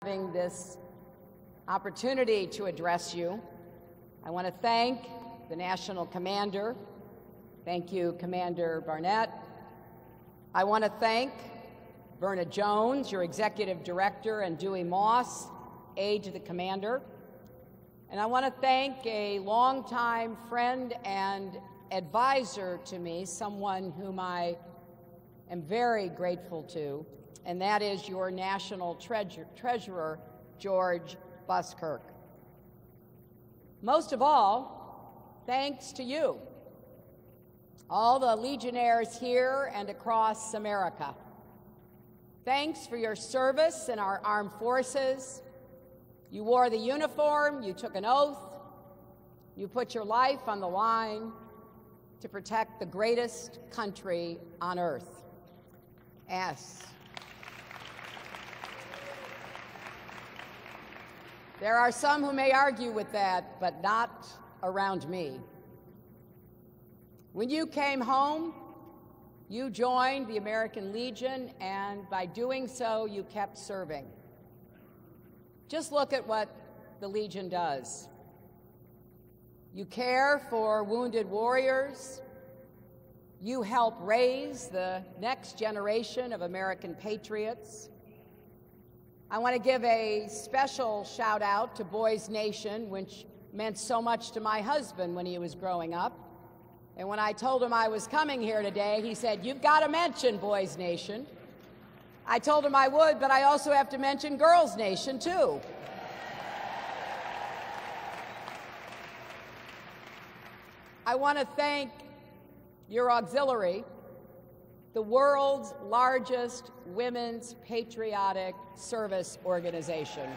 Having this opportunity to address you. I want to thank the National Commander. Thank you, Commander Barnett. I want to thank Verna Jones, your Executive Director, and Dewey Moss, aide to the Commander. And I want to thank a longtime friend and advisor to me, someone whom I am very grateful to, and that is your National Treasurer, George Buskirk. Most of all, thanks to you, all the Legionnaires here and across America. Thanks for your service in our armed forces. You wore the uniform, you took an oath, you put your life on the line to protect the greatest country on earth. Yes. There are some who may argue with that, but not around me. When you came home, you joined the American Legion, and by doing so, you kept serving. Just look at what the Legion does. You care for wounded warriors. You help raise the next generation of American patriots. I want to give a special shout out to Boys Nation, which meant so much to my husband when he was growing up. And when I told him I was coming here today, he said, "You've got to mention Boys Nation." I told him I would, but I also have to mention Girls Nation, too. I want to thank your auxiliary, the world's largest women's patriotic service organization.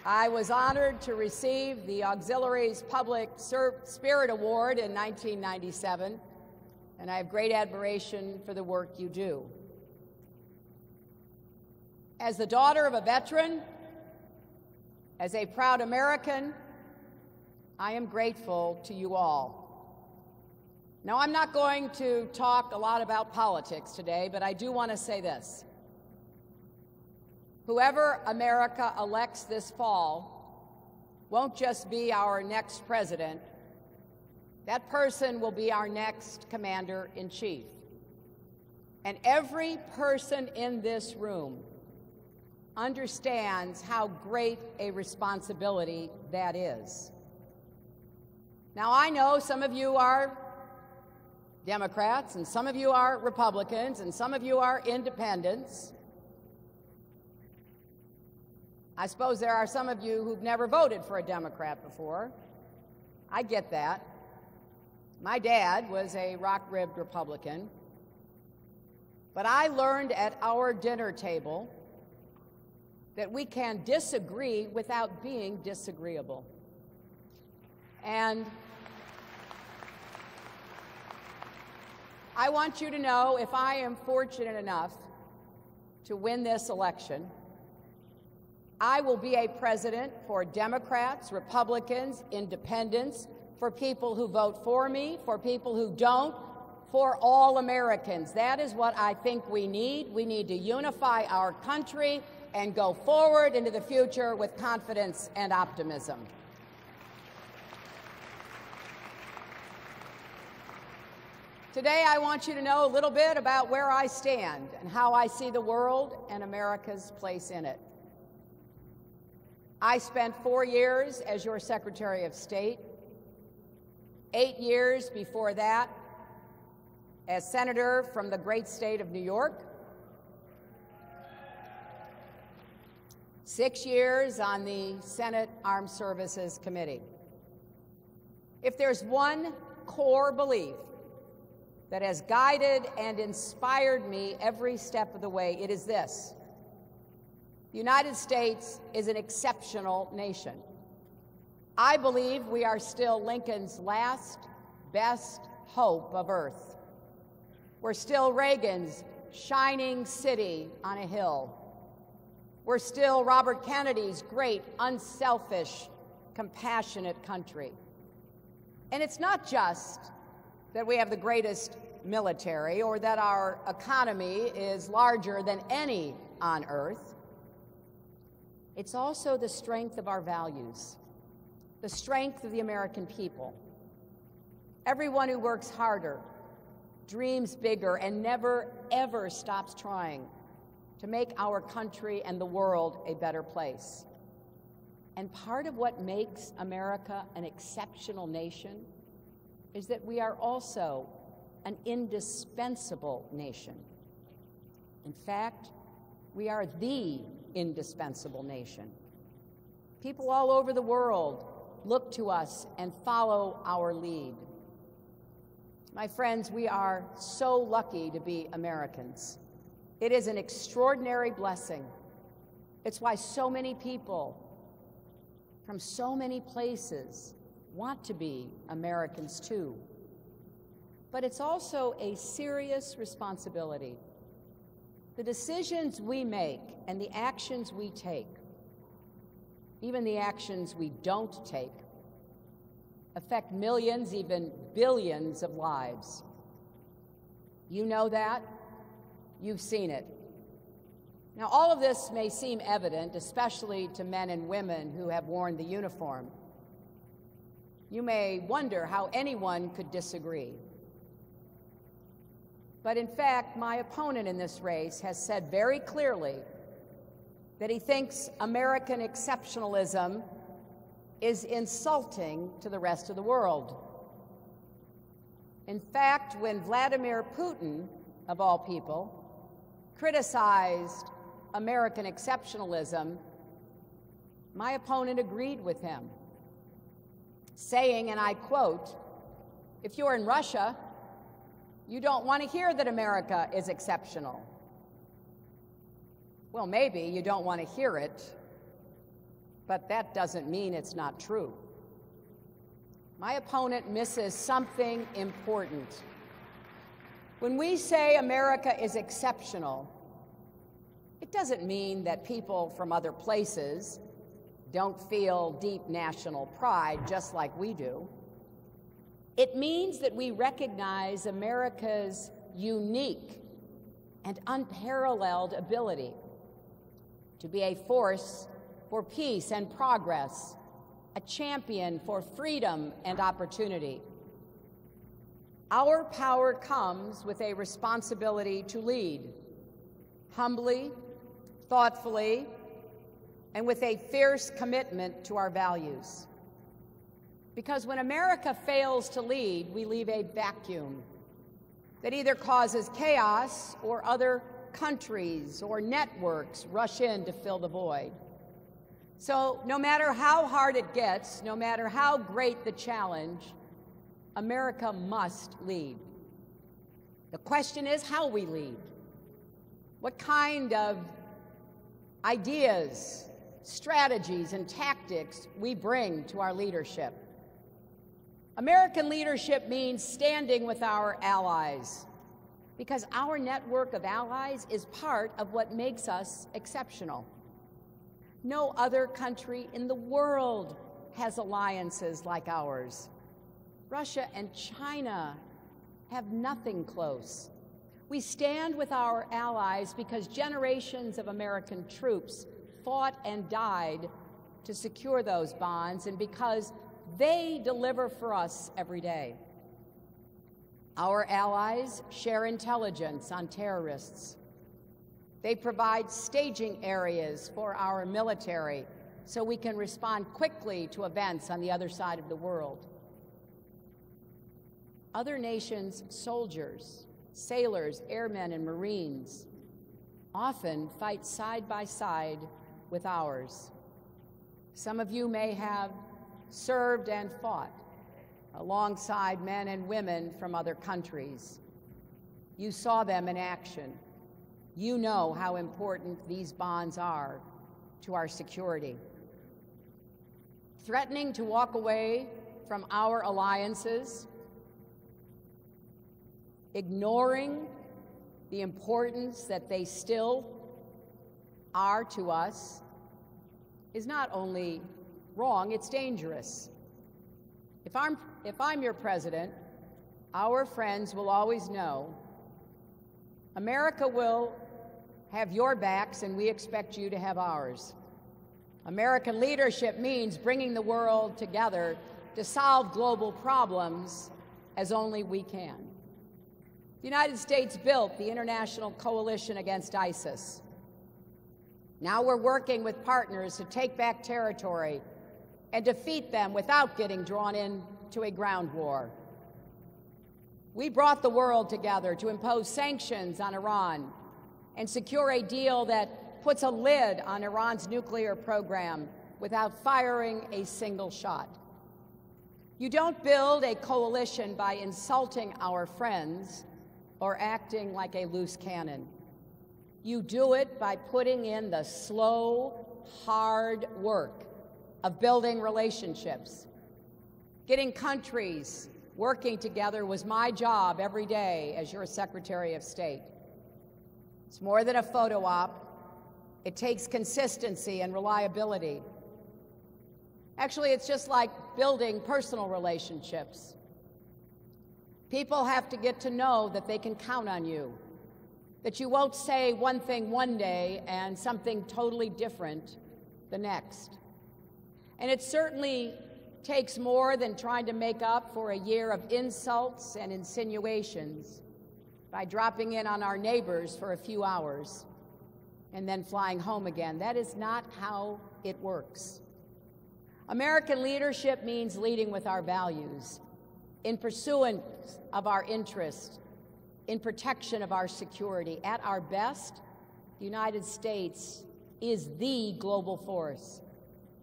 I was honored to receive the Auxiliary's Public Spirit Award in 1997, and I have great admiration for the work you do. As the daughter of a veteran, as a proud American, I am grateful to you all. Now, I'm not going to talk a lot about politics today, but I do want to say this. Whoever America elects this fall won't just be our next president. That person will be our next commander-in-chief. And every person in this room understands how great a responsibility that is. Now, I know some of you are Democrats, and some of you are Republicans, and some of you are independents. I suppose there are some of you who've never voted for a Democrat before. I get that. My dad was a rock-ribbed Republican. But I learned at our dinner table that we can disagree without being disagreeable. And I want you to know, if I am fortunate enough to win this election, I will be a president for Democrats, Republicans, independents, for people who vote for me, for people who don't, for all Americans. That is what I think we need. We need to unify our country and go forward into the future with confidence and optimism. Today, I want you to know a little bit about where I stand and how I see the world and America's place in it. I spent 4 years as your Secretary of State, 8 years before that as Senator from the great state of New York, 6 years on the Senate Armed Services Committee. If there's one core belief that has guided and inspired me every step of the way, it is this: the United States is an exceptional nation. I believe we are still Lincoln's last, best hope of Earth. We're still Reagan's shining city on a hill. We're still Robert Kennedy's great, unselfish, compassionate country. And it's not just that we have the greatest military or that our economy is larger than any on earth. It's also the strength of our values, the strength of the American people. Everyone who works harder, dreams bigger, and never, ever stops trying to make our country and the world a better place. And part of what makes America an exceptional nation is that we are also an indispensable nation. In fact, we are the indispensable nation. People all over the world look to us and follow our lead. My friends, we are so lucky to be Americans. It is an extraordinary blessing. It's why so many people from so many places want to be Americans too. But it's also a serious responsibility. The decisions we make and the actions we take, even the actions we don't take, affect millions, even billions of lives. You know that. You've seen it. Now, all of this may seem evident, especially to men and women who have worn the uniform. You may wonder how anyone could disagree. But in fact, my opponent in this race has said very clearly that he thinks American exceptionalism is insulting to the rest of the world. In fact, when Vladimir Putin, of all people, criticized American exceptionalism, my opponent agreed with him, saying, and I quote, "If you're in Russia, you don't want to hear that America is exceptional." Well, maybe you don't want to hear it, but that doesn't mean it's not true. My opponent misses something important. When we say America is exceptional, it doesn't mean that people from other places don't feel deep national pride just like we do. It means that we recognize America's unique and unparalleled ability to be a force for peace and progress, a champion for freedom and opportunity. Our power comes with a responsibility to lead, humbly, thoughtfully, and with a fierce commitment to our values. Because when America fails to lead, we leave a vacuum that either causes chaos or other countries or networks rush in to fill the void. So no matter how hard it gets, no matter how great the challenge, America must lead. The question is how we lead. What kind of ideas, strategies, and tactics we bring to our leadership. American leadership means standing with our allies, because our network of allies is part of what makes us exceptional. No other country in the world has alliances like ours. Russia and China have nothing close. We stand with our allies because generations of American troops fought and died to secure those bonds, and because they deliver for us every day. Our allies share intelligence on terrorists. They provide staging areas for our military so we can respond quickly to events on the other side of the world. Other nations' soldiers, sailors, airmen, and Marines often fight side by side with ours. Some of you may have served and fought alongside men and women from other countries. You saw them in action. You know how important these bonds are to our security. Threatening to walk away from our alliances, ignoring the importance that they still are to us, is not only wrong, it's dangerous. If I'm your president, our friends will always know America will have your backs, and we expect you to have ours. American leadership means bringing the world together to solve global problems as only we can. The United States built the International Coalition Against ISIS. Now we're working with partners to take back territory and defeat them without getting drawn into a ground war. We brought the world together to impose sanctions on Iran and secure a deal that puts a lid on Iran's nuclear program without firing a single shot. You don't build a coalition by insulting our friends or acting like a loose cannon. You do it by putting in the slow, hard work of building relationships. Getting countries working together was my job every day as your Secretary of State. It's more than a photo op. It takes consistency and reliability. Actually, it's just like building personal relationships. People have to get to know that they can count on you, that you won't say one thing one day and something totally different the next. And it certainly takes more than trying to make up for a year of insults and insinuations by dropping in on our neighbors for a few hours and then flying home again. That is not how it works. American leadership means leading with our values, in pursuance of our interests, in protection of our security. At our best, the United States is the global force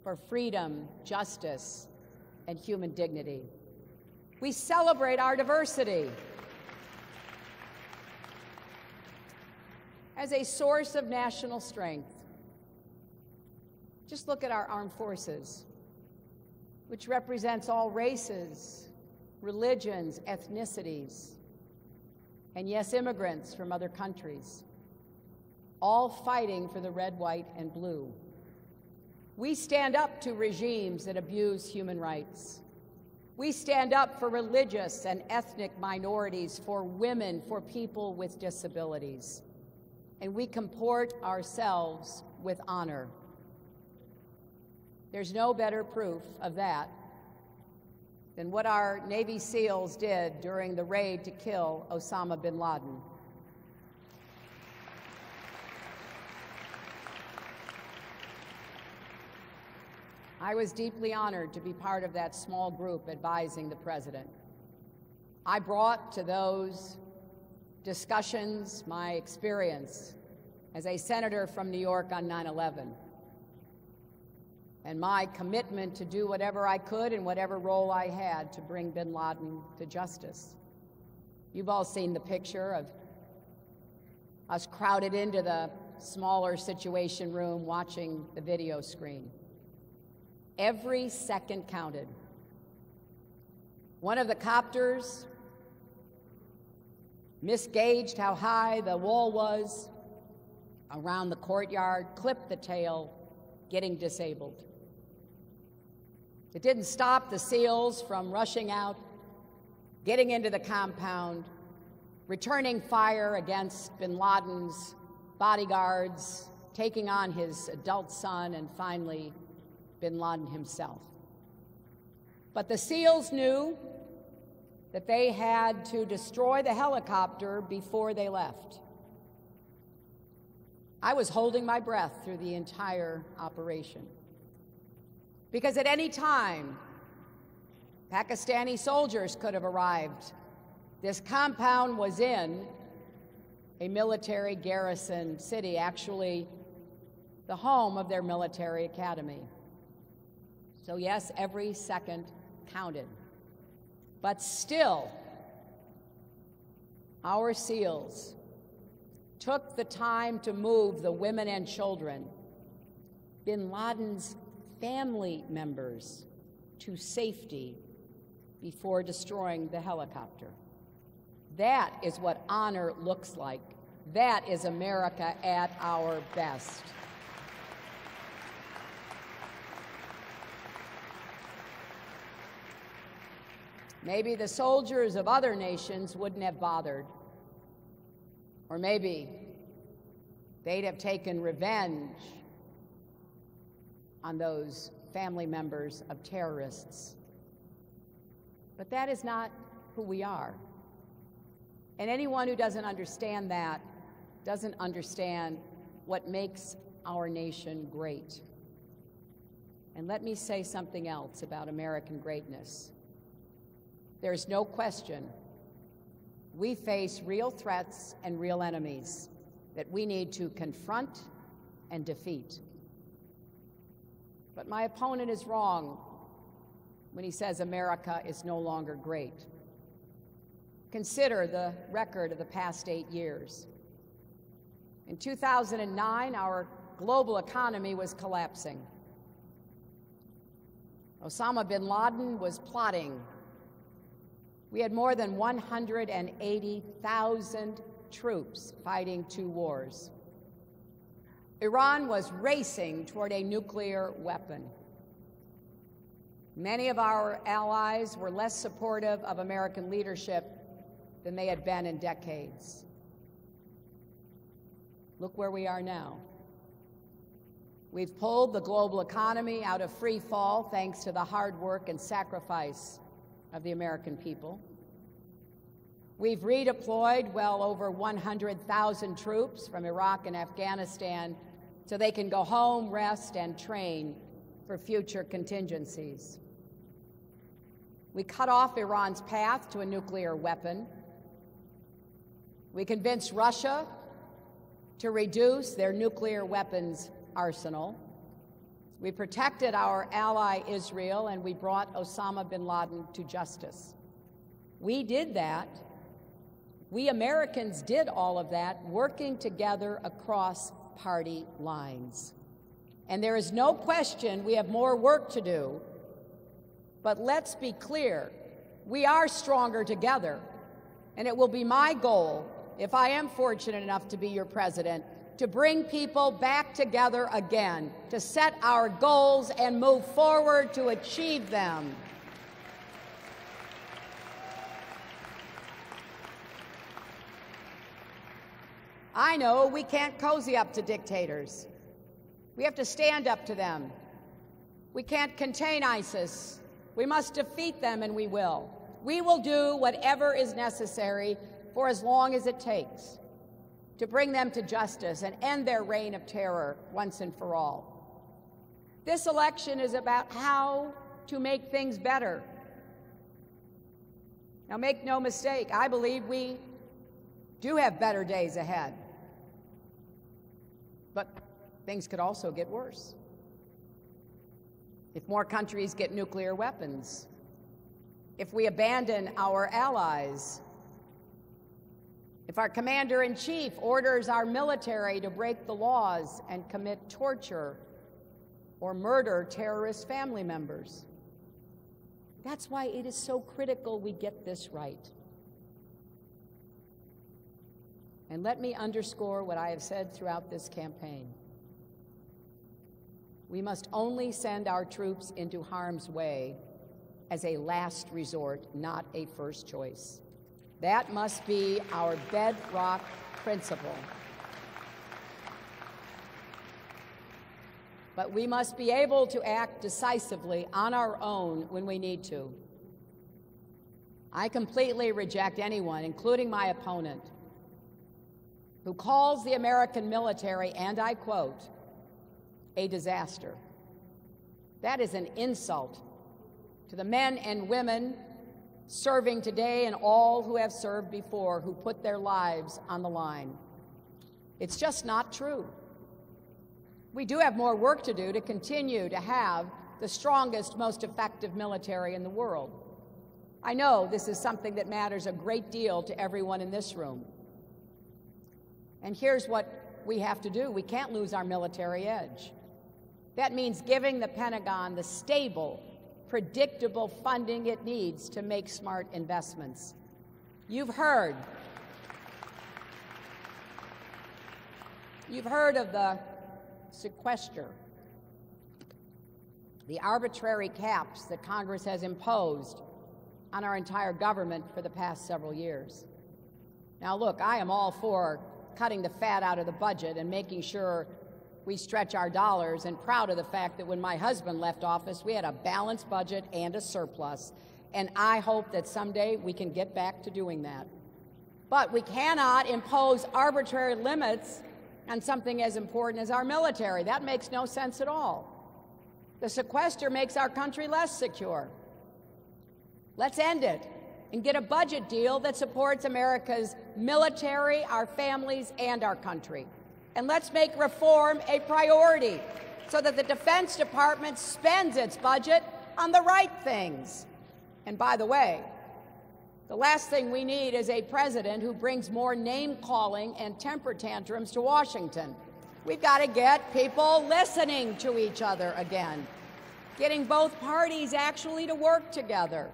for freedom, justice, and human dignity. We celebrate our diversity as a source of national strength. Just look at our armed forces, which represents all races, religions, ethnicities, and yes, immigrants from other countries, all fighting for the red, white, and blue. We stand up to regimes that abuse human rights. We stand up for religious and ethnic minorities, for women, for people with disabilities. And we comport ourselves with honor. There's no better proof of that than what our Navy SEALs did during the raid to kill Osama bin Laden. I was deeply honored to be part of that small group advising the president. I brought to those discussions my experience as a senator from New York on 9/11 and my commitment to do whatever I could in whatever role I had to bring bin Laden to justice. You've all seen the picture of us crowded into the smaller Situation Room watching the video screen. Every second counted. One of the copters misgauged how high the wall was around the courtyard, clipped the tail, getting disabled. It didn't stop the SEALs from rushing out, getting into the compound, returning fire against bin Laden's bodyguards, taking on his adult son, and finally bin Laden himself. But the SEALs knew that they had to destroy the helicopter before they left. I was holding my breath through the entire operation, because at any time, Pakistani soldiers could have arrived. This compound was in a military garrison city, actually the home of their military academy. So yes, every second counted. But still, our SEALs took the time to move the women and children, bin Laden's family members, to safety before destroying the helicopter. That is what honor looks like. That is America at our best. maybe the soldiers of other nations wouldn't have bothered. Or maybe they'd have taken revenge on those family members of terrorists. But that is not who we are. And anyone who doesn't understand that doesn't understand what makes our nation great. And let me say something else about American greatness. There's no question we face real threats and real enemies that we need to confront and defeat. But my opponent is wrong when he says America is no longer great. Consider the record of the past 8 years. In 2009, our global economy was collapsing. Osama bin Laden was plotting. We had more than 180,000 troops fighting 2 wars. Iran was racing toward a nuclear weapon. Many of our allies were less supportive of American leadership than they had been in decades. Look where we are now. We've pulled the global economy out of free fall thanks to the hard work and sacrifice of the American people. We've redeployed well over 100,000 troops from Iraq and Afghanistan so they can go home, rest, and train for future contingencies. We cut off Iran's path to a nuclear weapon. We convinced Russia to reduce their nuclear weapons arsenal. We protected our ally Israel, and we brought Osama bin Laden to justice. We did that. We Americans did all of that, working together across party lines. And there is no question we have more work to do. But let's be clear, we are stronger together. And it will be my goal, if I am fortunate enough to be your president, to bring people back together again, to set our goals and move forward to achieve them. I know we can't cozy up to dictators. We have to stand up to them. We can't contain ISIS. We must defeat them, and we will. We will do whatever is necessary for as long as it takes to bring them to justice and end their reign of terror once and for all. This election is about how to make things better. Now, make no mistake, I believe we do have better days ahead. But things could also get worse. If more countries get nuclear weapons, if we abandon our allies, if our commander-in-chief orders our military to break the laws and commit torture or murder terrorist family members. That's why it is so critical we get this right. And let me underscore what I have said throughout this campaign. We must only send our troops into harm's way as a last resort, not a first choice. That must be our bedrock principle. But we must be able to act decisively on our own when we need to. I completely reject anyone, including my opponent, who calls the American military, and I quote, a disaster. That is an insult to the men and women serving today and all who have served before, who put their lives on the line. It's just not true. We do have more work to do to continue to have the strongest, most effective military in the world. I know this is something that matters a great deal to everyone in this room. And here's what we have to do. We can't lose our military edge. That means giving the Pentagon the stable, predictable funding it needs to make smart investments. You've heard of the sequester, the arbitrary caps that Congress has imposed on our entire government for the past several years. Now look, I am all for cutting the fat out of the budget and making sure we stretch our dollars, and proud of the fact that when my husband left office, we had a balanced budget and a surplus. And I hope that someday we can get back to doing that. But we cannot impose arbitrary limits on something as important as our military. That makes no sense at all. The sequester makes our country less secure. Let's end it and get a budget deal that supports America's military, our families, and our country. And let's make reform a priority so that the Defense Department spends its budget on the right things. And by the way, the last thing we need is a president who brings more name-calling and temper tantrums to Washington. We've got to get people listening to each other again, getting both parties actually to work together.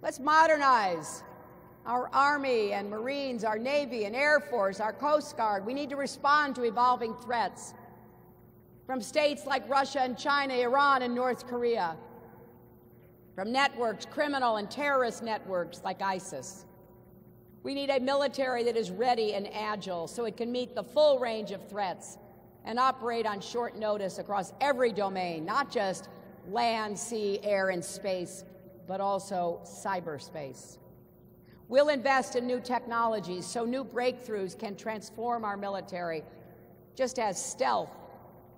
Let's modernize our Army and Marines, our Navy and Air Force, our Coast Guard. We need to respond to evolving threats from states like Russia and China, Iran and North Korea, from networks, criminal and terrorist networks like ISIS. We need a military that is ready and agile so it can meet the full range of threats and operate on short notice across every domain, not just land, sea, air, and space, but also cyberspace. We'll invest in new technologies so new breakthroughs can transform our military, just as stealth,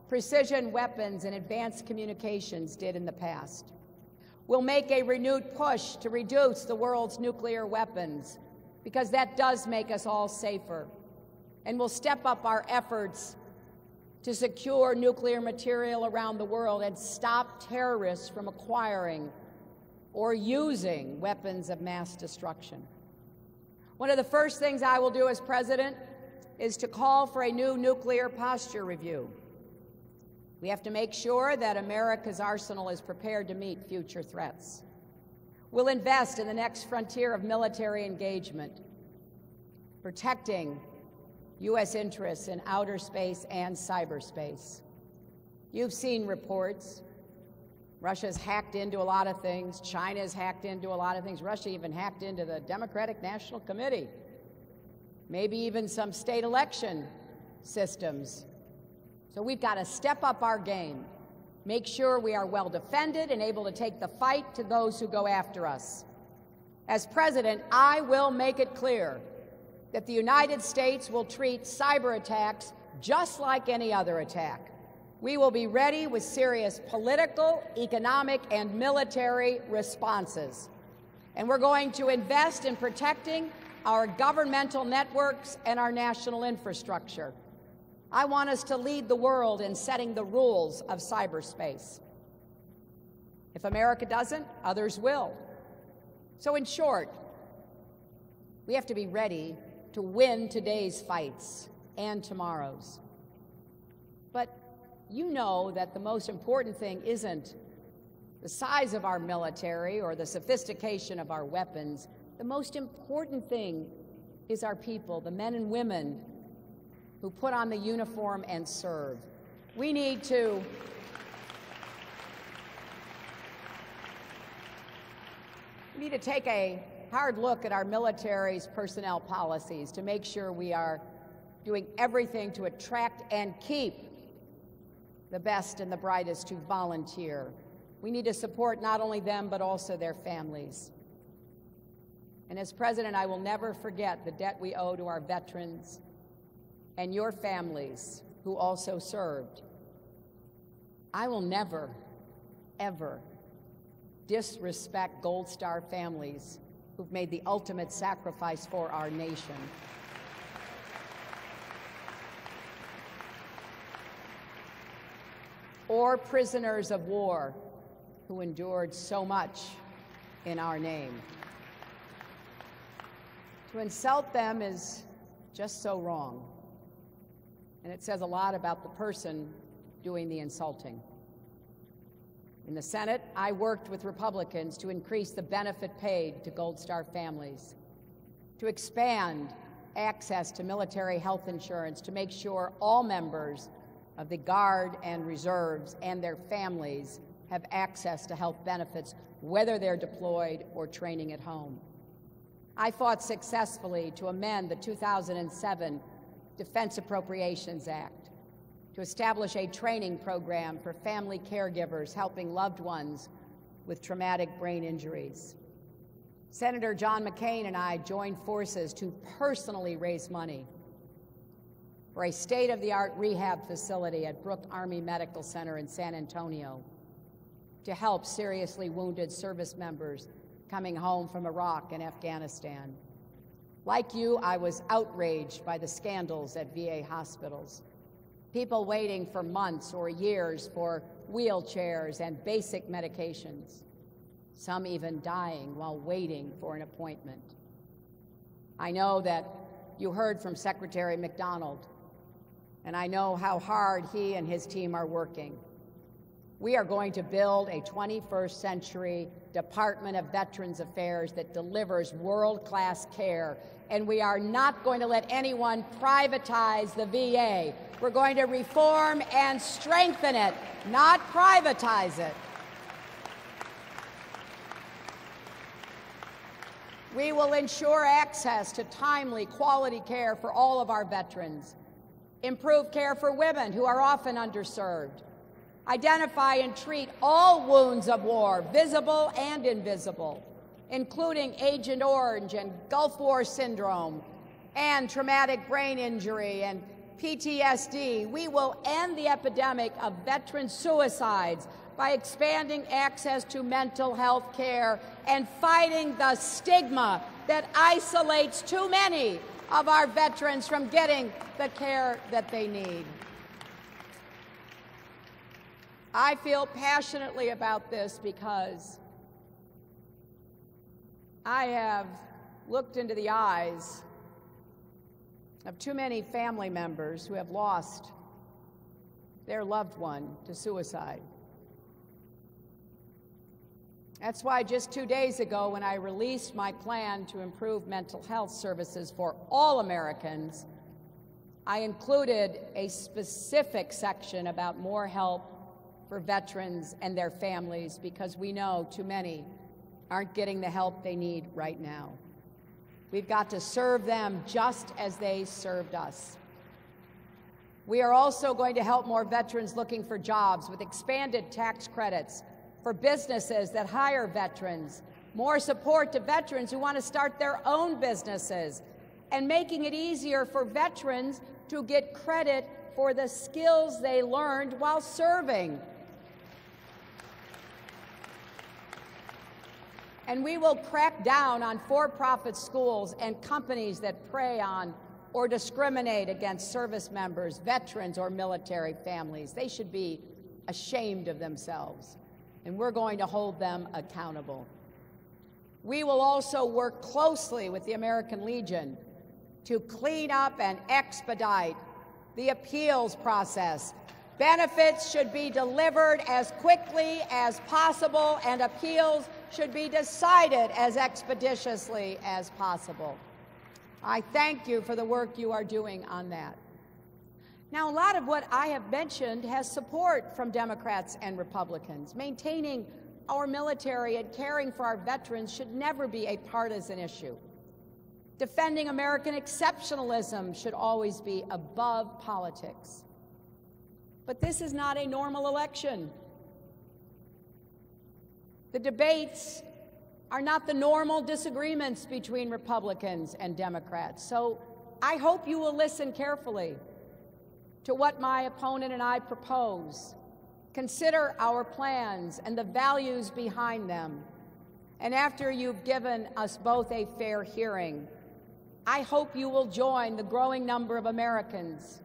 precision weapons, and advanced communications did in the past. We'll make a renewed push to reduce the world's nuclear weapons, because that does make us all safer. And we'll step up our efforts to secure nuclear material around the world and stop terrorists from acquiring or using weapons of mass destruction. One of the first things I will do as president is to call for a new nuclear posture review. We have to make sure that America's arsenal is prepared to meet future threats. We'll invest in the next frontier of military engagement, protecting U.S. interests in outer space and cyberspace. You've seen reports. Russia's hacked into a lot of things. China's hacked into a lot of things. Russia even hacked into the Democratic National Committee, maybe even some state election systems. So we've got to step up our game, make sure we are well defended and able to take the fight to those who go after us. As president, I will make it clear that the United States will treat cyber attacks just like any other attack. We will be ready with serious political, economic, and military responses. And we're going to invest in protecting our governmental networks and our national infrastructure. I want us to lead the world in setting the rules of cyberspace. If America doesn't, others will. So in short, we have to be ready to win today's fights and tomorrow's. But you know that the most important thing isn't the size of our military or the sophistication of our weapons. The most important thing is our people, the men and women who put on the uniform and serve. We need to take a hard look at our military's personnel policies to make sure we are doing everything to attract and keep the best and the brightest who volunteer. We need to support not only them, but also their families. And as president, I will never forget the debt we owe to our veterans and your families who also served. I will never, ever disrespect Gold Star families who've made the ultimate sacrifice for our nation. Or prisoners of war who endured so much in our name. To insult them is just so wrong, and it says a lot about the person doing the insulting. In the Senate, I worked with Republicans to increase the benefit paid to Gold Star families, to expand access to military health insurance, to make sure all members of the Guard and Reserves and their families have access to health benefits, whether they're deployed or training at home. I fought successfully to amend the 2007 Defense Appropriations Act to establish a training program for family caregivers helping loved ones with traumatic brain injuries. Senator John McCain and I joined forces to personally raise money for a state-of-the-art rehab facility at Brooke Army Medical Center in San Antonio to help seriously wounded service members coming home from Iraq and Afghanistan. Like you, I was outraged by the scandals at VA hospitals. People waiting for months or years for wheelchairs and basic medications. Some even dying while waiting for an appointment. I know that you heard from Secretary McDonald, and I know how hard he and his team are working. We are going to build a 21st century Department of Veterans Affairs that delivers world-class care, and we are not going to let anyone privatize the VA. We're going to reform and strengthen it, not privatize it. We will ensure access to timely, quality care for all of our veterans, improve care for women who are often underserved, identify and treat all wounds of war, visible and invisible, including Agent Orange and Gulf War syndrome and traumatic brain injury and PTSD. We will end the epidemic of veteran suicides by expanding access to mental health care and fighting the stigma that isolates too many of our veterans from getting the care that they need. I feel passionately about this because I have looked into the eyes of too many family members who have lost their loved one to suicide. That's why just 2 days ago, when I released my plan to improve mental health services for all Americans, I included a specific section about more help for veterans and their families, because we know too many aren't getting the help they need right now. We've got to serve them just as they served us. We are also going to help more veterans looking for jobs with expanded tax credits for businesses that hire veterans, more support to veterans who want to start their own businesses, and making it easier for veterans to get credit for the skills they learned while serving. And we will crack down on for-profit schools and companies that prey on or discriminate against service members, veterans, or military families. They should be ashamed of themselves, and we're going to hold them accountable. We will also work closely with the American Legion to clean up and expedite the appeals process. Benefits should be delivered as quickly as possible, and appeals should be decided as expeditiously as possible. I thank you for the work you are doing on that. Now, a lot of what I have mentioned has support from Democrats and Republicans. Maintaining our military and caring for our veterans should never be a partisan issue. Defending American exceptionalism should always be above politics. But this is not a normal election. The debates are not the normal disagreements between Republicans and Democrats. So I hope you will listen carefully to what my opponent and I propose. Consider our plans and the values behind them. And after you've given us both a fair hearing, I hope you will join the growing number of Americans,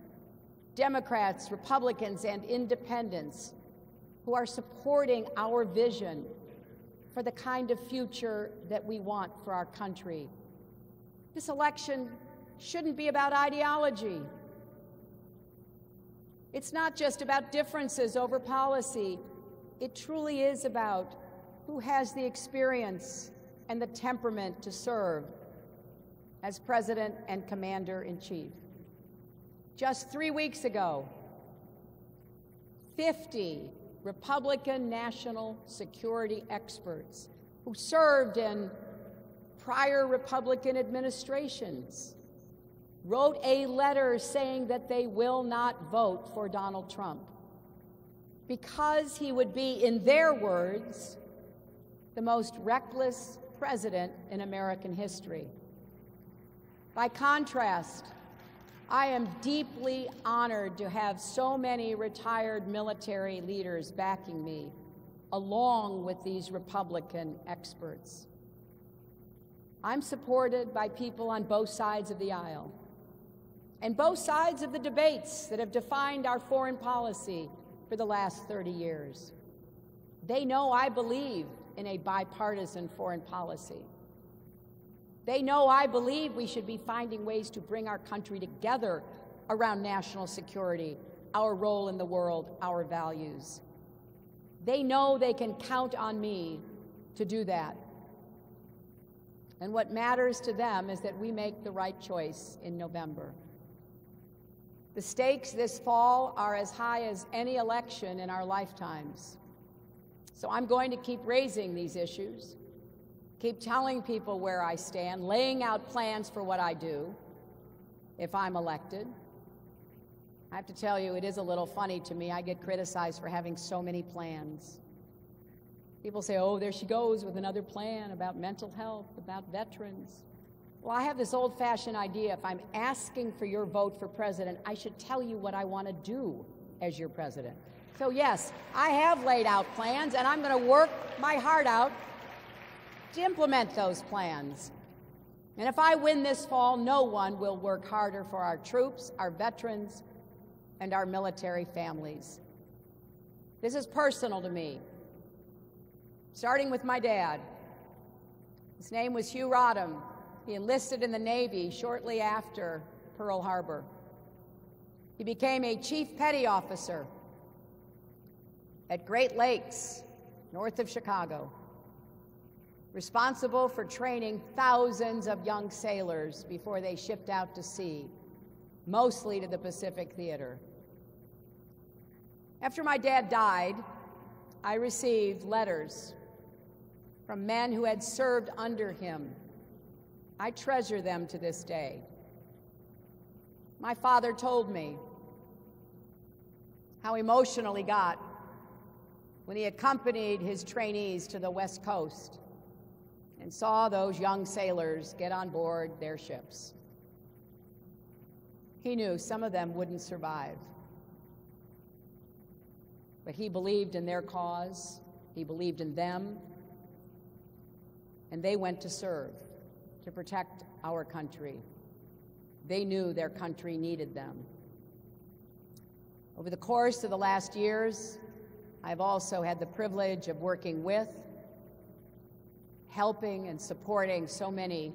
Democrats, Republicans, and independents, who are supporting our vision for the kind of future that we want for our country. This election shouldn't be about ideology. It's not just about differences over policy. It truly is about who has the experience and the temperament to serve as President and Commander-in-Chief. Just 3 weeks ago, 50 Republican national security experts who served in prior Republican administrations wrote a letter saying that they will not vote for Donald Trump because he would be, in their words, the most reckless president in American history. By contrast, I am deeply honored to have so many retired military leaders backing me, along with these Republican experts. I'm supported by people on both sides of the aisle and both sides of the debates that have defined our foreign policy for the last 30 years. They know I believe in a bipartisan foreign policy. They know I believe we should be finding ways to bring our country together around national security, our role in the world, our values. They know they can count on me to do that. And what matters to them is that we make the right choice in November. The stakes this fall are as high as any election in our lifetimes. So I'm going to keep raising these issues, keep telling people where I stand, laying out plans for what I do if I'm elected. I have to tell you, it is a little funny to me. I get criticized for having so many plans. People say, oh, there she goes with another plan about mental health, about veterans. Well, I have this old-fashioned idea. If I'm asking for your vote for president, I should tell you what I want to do as your president. So yes, I have laid out plans, and I'm going to work my heart out to implement those plans. And if I win this fall, no one will work harder for our troops, our veterans, and our military families. This is personal to me, starting with my dad. His name was Hugh Rodham. He enlisted in the Navy shortly after Pearl Harbor. He became a chief petty officer at Great Lakes, north of Chicago, responsible for training thousands of young sailors before they shipped out to sea, mostly to the Pacific Theater. After my dad died, I received letters from men who had served under him. I treasure them to this day. My father told me how emotional he got when he accompanied his trainees to the West Coast and saw those young sailors get on board their ships. He knew some of them wouldn't survive, but he believed in their cause, he believed in them, and they went to serve, to protect our country. They knew their country needed them. Over the course of the last years, I've also had the privilege of working with, helping and supporting so many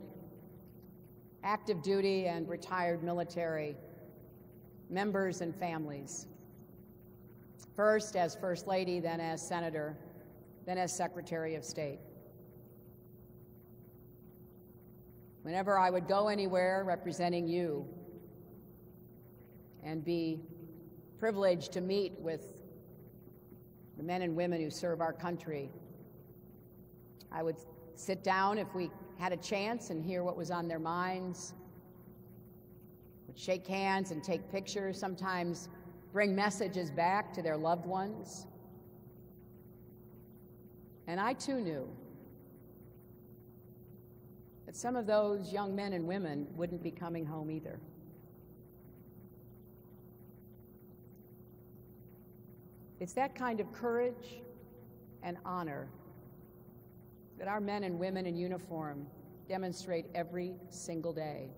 active duty and retired military members and families. First as First Lady, then as Senator, then as Secretary of State. Whenever I would go anywhere representing you and be privileged to meet with the men and women who serve our country, I would sit down if we had a chance and hear what was on their minds, would shake hands and take pictures, sometimes bring messages back to their loved ones. And I too knew that some of those young men and women wouldn't be coming home either. It's that kind of courage and honor that our men and women in uniform demonstrate every single day.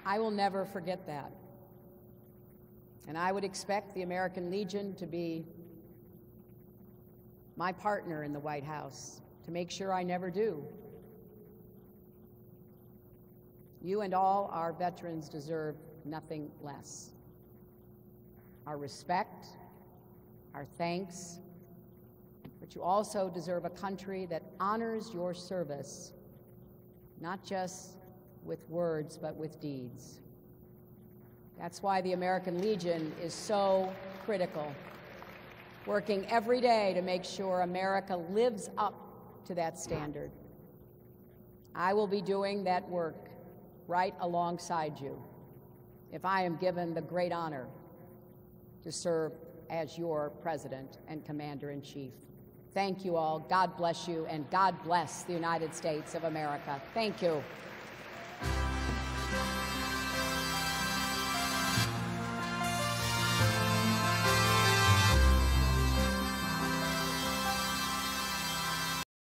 I will never forget that. And I would expect the American Legion to be my partner in the White House, to make sure I never do. You and all our veterans deserve nothing less. Our respect, our thanks, but you also deserve a country that honors your service, not just with words, but with deeds. That's why the American Legion is so critical, working every day to make sure America lives up to that standard. I will be doing that work right alongside you if I am given the great honor to serve as your President and Commander-in-Chief. Thank you all. God bless you, and God bless the United States of America. Thank you.